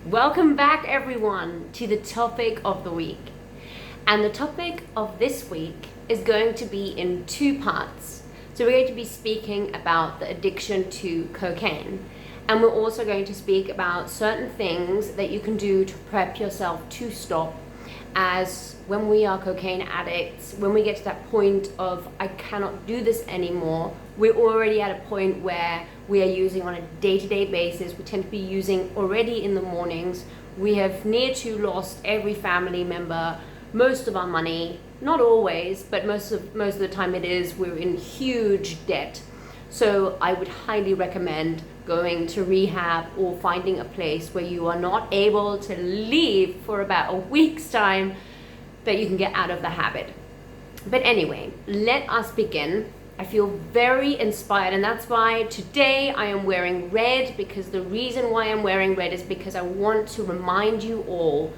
Welcome back everyone to the topic of the week. And the topic of this week is going to be in two parts. So we're going to be speaking about the addiction to cocaine. And we're also going to speak about certain things that you can do to prep yourself to stop, as when we are cocaine addicts, when we get to that point of I cannot do this anymore, we're already at a point where we are using on a day-to-day basis. We tend to be using already in the mornings. We have near to lost every family member, most of our money, not always, but most of the time it is. We're in huge debt. So I would highly recommend going to rehab or finding a place where you are not able to leave for about a week's time, that you can get out of the habit. But anyway, let us begin. I feel very inspired, and that's why today I am wearing red, because the reason why I'm wearing red is because I want to remind you all,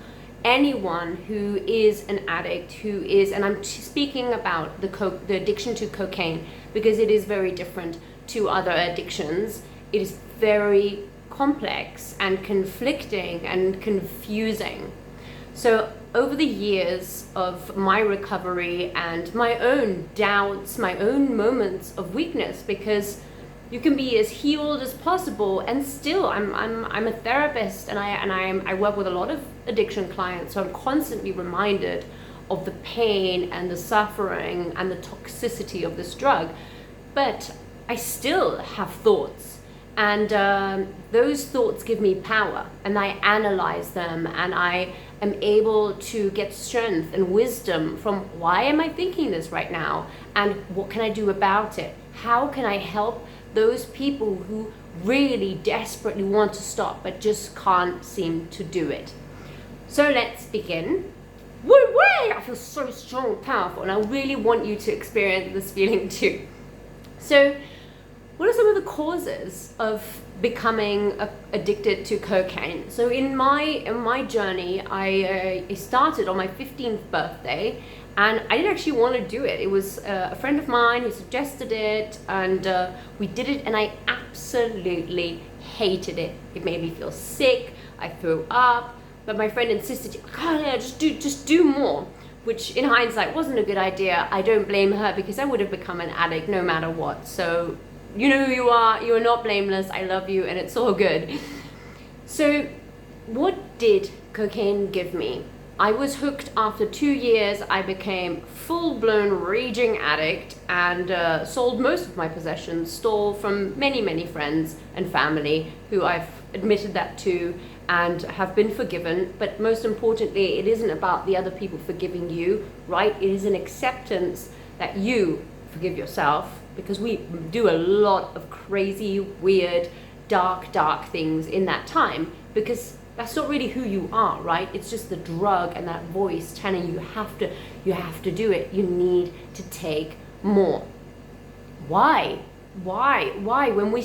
anyone who is an addict, who is, and I'm speaking about the addiction to cocaine, because it is very different to other addictions. It is very complex and conflicting and confusing. So over the years of my recovery and my own doubts, my own moments of weakness, because you can be as healed as possible, and still I'm a therapist, and I work with a lot of addiction clients, so I'm constantly reminded of the pain and the suffering and the toxicity of this drug. But I still have thoughts, and those thoughts give me power, and I analyze them, and I am able to get strength and wisdom from why am I thinking this right now, and what can I do about it? How can I help those people who really desperately want to stop but just can't seem to do it? So let's begin. Woo woo! I feel so strong and powerful, and I really want you to experience this feeling too. So what are some of the causes of becoming addicted to cocaine? So in my journey, I started on my 15th birthday, and I didn't actually want to do it. It was a friend of mine who suggested it, and we did it, and I absolutely hated it. It made me feel sick. I threw up, but my friend insisted, oh yeah, just do more, which in hindsight wasn't a good idea. I don't blame her, because I would have become an addict no matter what. So you know who you are not blameless, I love you, and it's all good. So what did cocaine give me? I was hooked after 2 years. I became full-blown raging addict, and sold most of my possessions, stole from many friends and family who I've admitted that to and have been forgiven. But most importantly, it isn't about the other people forgiving you, right? It is an acceptance that you forgive yourself, because we do a lot of crazy, weird, dark things in that time, because that's not really who you are, right? It's just the drug and that voice telling you you have to do it. You need to take more. Why? When we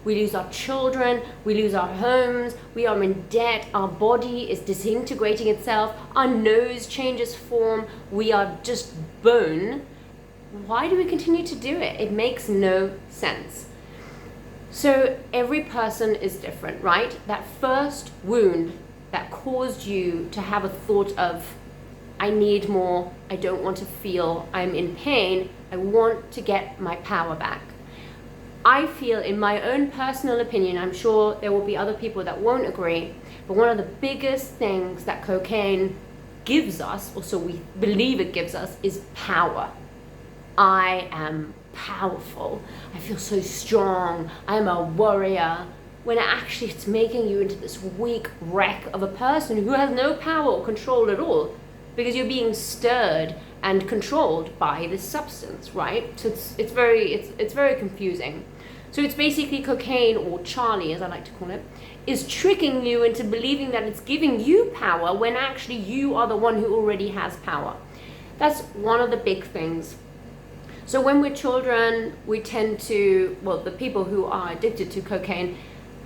lose our children, we lose our homes, we are in debt, our body is disintegrating itself, our nose changes form, we are just bone. Why do we continue to do it? It makes no sense. So every person is different, right? That first wound that caused you to have a thought of, I need more, I don't want to feel, I'm in pain, I want to get my power back. I feel, in my own personal opinion, I'm sure there will be other people that won't agree, but one of the biggest things that cocaine gives us, or so we believe it gives us, is power. I am powerful. I feel so strong. I'm a warrior. When actually it's making you into this weak wreck of a person who has no power or control at all, because you're being stirred and controlled by this substance, right? So it's very confusing. So it's basically cocaine, or Charlie as I like to call it, is tricking you into believing that it's giving you power when actually you are the one who already has power. That's one of the big things. So when we're children, we tend to, the people who are addicted to cocaine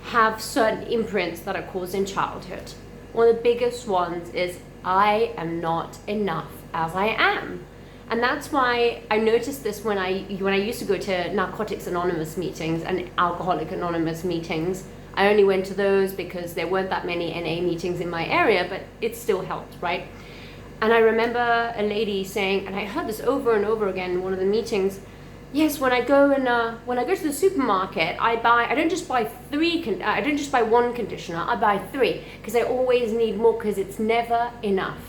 have certain imprints that are caused in childhood. One of the biggest ones is, I am not enough as I am. And that's why I noticed this when I used to go to Narcotics Anonymous meetings and Alcoholic Anonymous meetings. I only went to those because there weren't that many NA meetings in my area, but it still helped, right? And I remember a lady saying, and I heard this over and over again in one of the meetings, yes, when I go to the supermarket, I don't just buy one conditioner, I buy 3 because I always need more because it's never enough.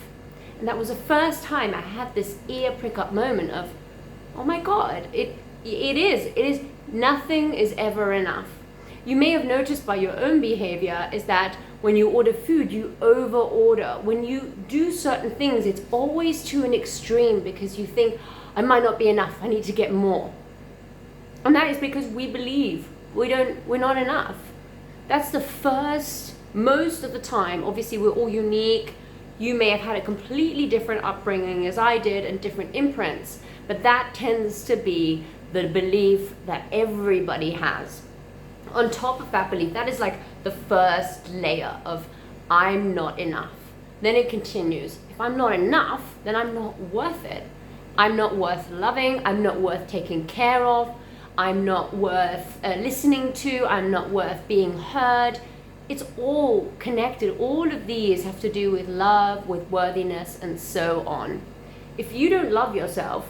And that was the first time I had this ear prick up moment of, oh my God, it is, nothing is ever enough. You may have noticed by your own behavior is that when you order food, you over order. When you do certain things, it's always to an extreme because you think, I might not be enough, I need to get more. And that is because we believe we're not enough. That's the first, most of the time. Obviously we're all unique. You may have had a completely different upbringing as I did and different imprints, but that tends to be the belief that everybody has. On top of that belief, that is like the first layer of I'm not enough. Then it continues. If I'm not enough, then I'm not worth it. I'm not worth loving. I'm not worth taking care of. I'm not worth listening to. I'm not worth being heard. It's all connected. All of these have to do with love, with worthiness, and so on. If you don't love yourself,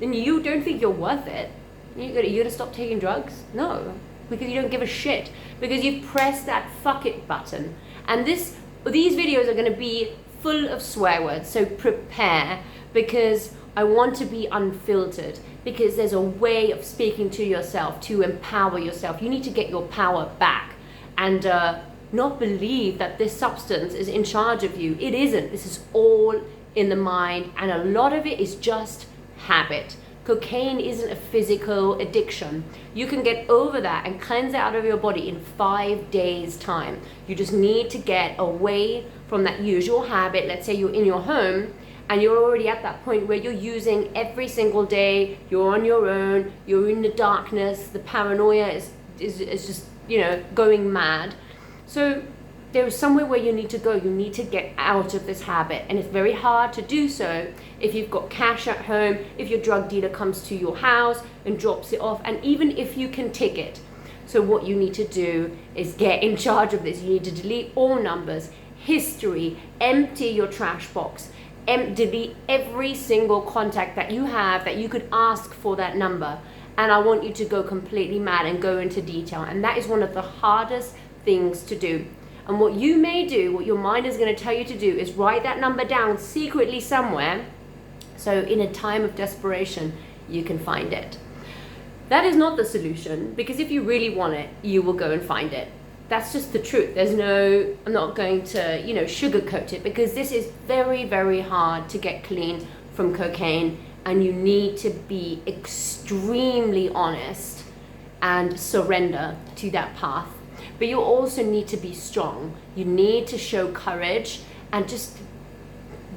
then you don't think you're worth it. You're gonna stop taking drugs? No, because you don't give a shit. Because you've pressed that fuck it button. And these videos are gonna be full of swear words, so prepare, because I want to be unfiltered, because there's a way of speaking to yourself to empower yourself. You need to get your power back and not believe that this substance is in charge of you. It isn't. This is all in the mind, and a lot of it is just habit. Cocaine isn't a physical addiction. You can get over that and cleanse it out of your body in 5 days' time. You just need to get away from that usual habit. Let's say you're in your home and you're already at that point where you're using every single day, you're on your own, you're in the darkness, the paranoia is just, going mad. So there is somewhere where you need to go. You need to get out of this habit, and it's very hard to do so if you've got cash at home, if your drug dealer comes to your house and drops it off, and even if you can tick it. So what you need to do is get in charge of this. You need to delete all numbers, history, empty your trash box, delete every single contact that you have that you could ask for that number. And I want you to go completely mad and go into detail. And that is one of the hardest things to do. And what you may do, what your mind is going to tell you to do, is write that number down secretly somewhere, so in a time of desperation, you can find it. That is not the solution, because if you really want it, you will go and find it. That's just the truth. I'm not going to, sugarcoat it, because this is very, very hard to get clean from cocaine, and you need to be extremely honest and surrender to that path. But you also need to be strong. You need to show courage and just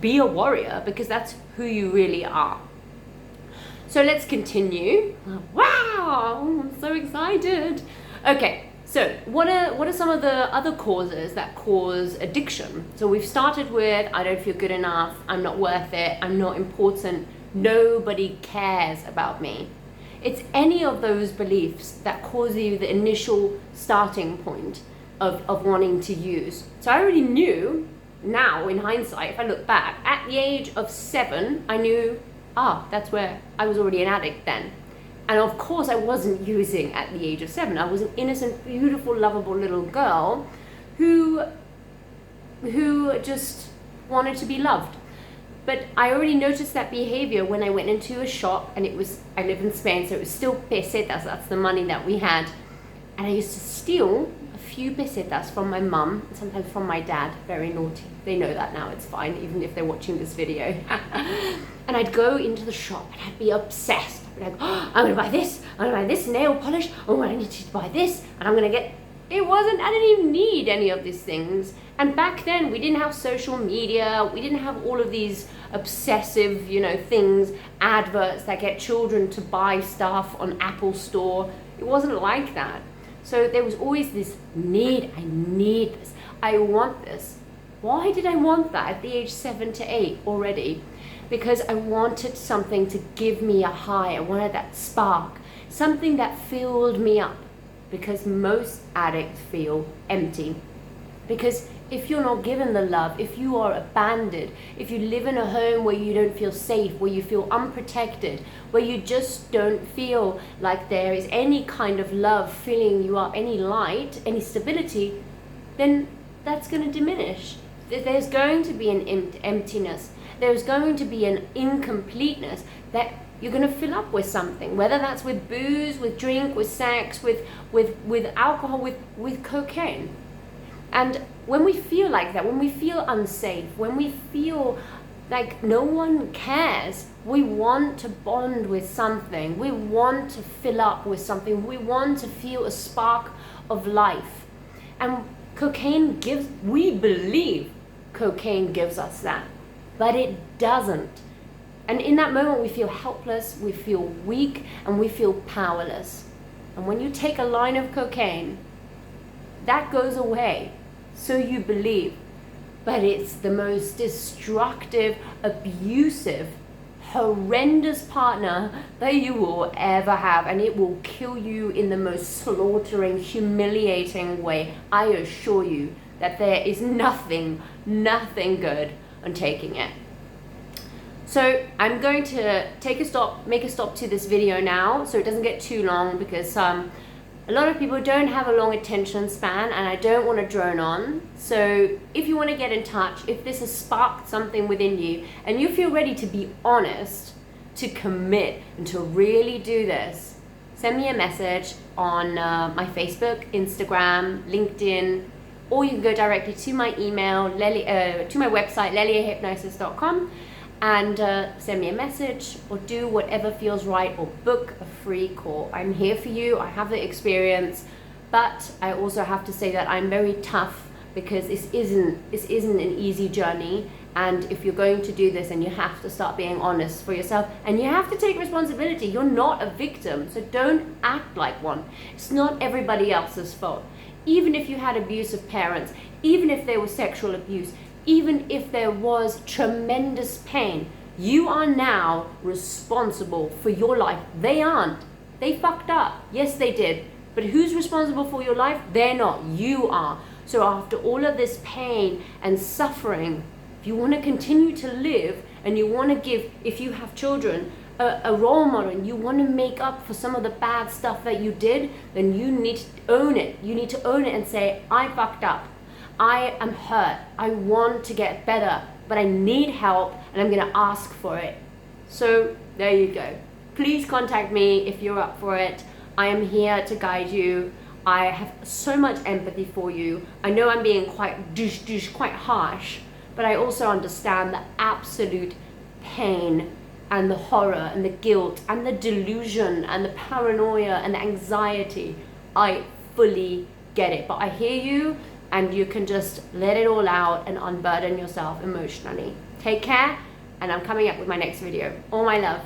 be a warrior, because that's who you really are. So let's continue. Wow, I'm so excited. Okay, so what are some of the other causes that cause addiction? So we've started with, I don't feel good enough, I'm not worth it, I'm not important, nobody cares about me. It's any of those beliefs that cause you the initial starting point of wanting to use. So I already knew, now in hindsight, if I look back, at the age of 7, I knew, that's where I was already an addict then. And of course I wasn't using at the age of 7. I was an innocent, beautiful, lovable little girl who just wanted to be loved. But I already noticed that behavior when I went into a shop, and I live in Spain, so it was still pesetas, that's the money that we had. And I used to steal a few pesetas from my mum, and sometimes from my dad, very naughty. They know that now, it's fine, even if they're watching this video. And I'd go into the shop and I'd be obsessed. I'd be like, I'm gonna buy this, I'm gonna buy this nail polish, I need to buy this, and I'm gonna get, I didn't even need any of these things. And back then we didn't have social media, we didn't have all of these obsessive, things, adverts that get children to buy stuff on Apple Store. It wasn't like that. So there was always this need, I need this, I want this. Why did I want that at the age 7 to 8 already? Because I wanted something to give me a high. I wanted that spark, something that filled me up. because most addicts feel empty. Because if you're not given the love, if you are abandoned, if you live in a home where you don't feel safe, where you feel unprotected, where you just don't feel like there is any kind of love filling you up, any light, any stability, then that's going to diminish. There's going to be an emptiness. There's going to be an incompleteness that you're going to fill up with something, whether that's with booze, with drink, with sex, with alcohol, with cocaine. And when we feel like that, when we feel unsafe, when we feel like no one cares, we want to bond with something. We want to fill up with something. We want to feel a spark of life. And cocaine gives, we believe cocaine gives us that, but it doesn't. And in that moment, we feel helpless, we feel weak, and we feel powerless. And when you take a line of cocaine, that goes away. So you believe, but it's the most destructive, abusive, horrendous partner that you will ever have, and it will kill you in the most slaughtering, humiliating way. I assure you that there is nothing good on taking it. So I'm going to make a stop to this video now, so it doesn't get too long, because a lot of people don't have a long attention span, and I don't want to drone on. So if you want to get in touch, if this has sparked something within you and you feel ready to be honest, to commit, and to really do this, send me a message on my Facebook, Instagram, LinkedIn, or you can go directly to my email, to my website, leliahypnosis.com, and send me a message, or do whatever feels right, or book a free call. I'm here for you. I have the experience, but I also have to say that I'm very tough, because this isn't an easy journey. And if you're going to do this, and you have to start being honest for yourself, and you have to take responsibility. You're not a victim, so don't act like one. It's not everybody else's fault. Even if you had abusive parents, even if there was sexual abuse, even if there was tremendous pain, you are now responsible for your life. They aren't. They fucked up. Yes, they did. But who's responsible for your life? They're not. You are. So after all of this pain and suffering, if you want to continue to live, and you want to give, if you have children, a role model, and you want to make up for some of the bad stuff that you did, then you need to own it. You need to own it and say, I fucked up. I am hurt. I want to get better, but I need help, and I'm going to ask for it. So there you go. Please contact me if you're up for it. I am here to guide you. I have so much empathy for you. I know I'm being quite quite harsh, but I also understand the absolute pain and the horror and the guilt and the delusion and the paranoia and the anxiety. I fully get it, but I hear you, and you can just let it all out and unburden yourself emotionally. Take care, and I'm coming up with my next video. All my love.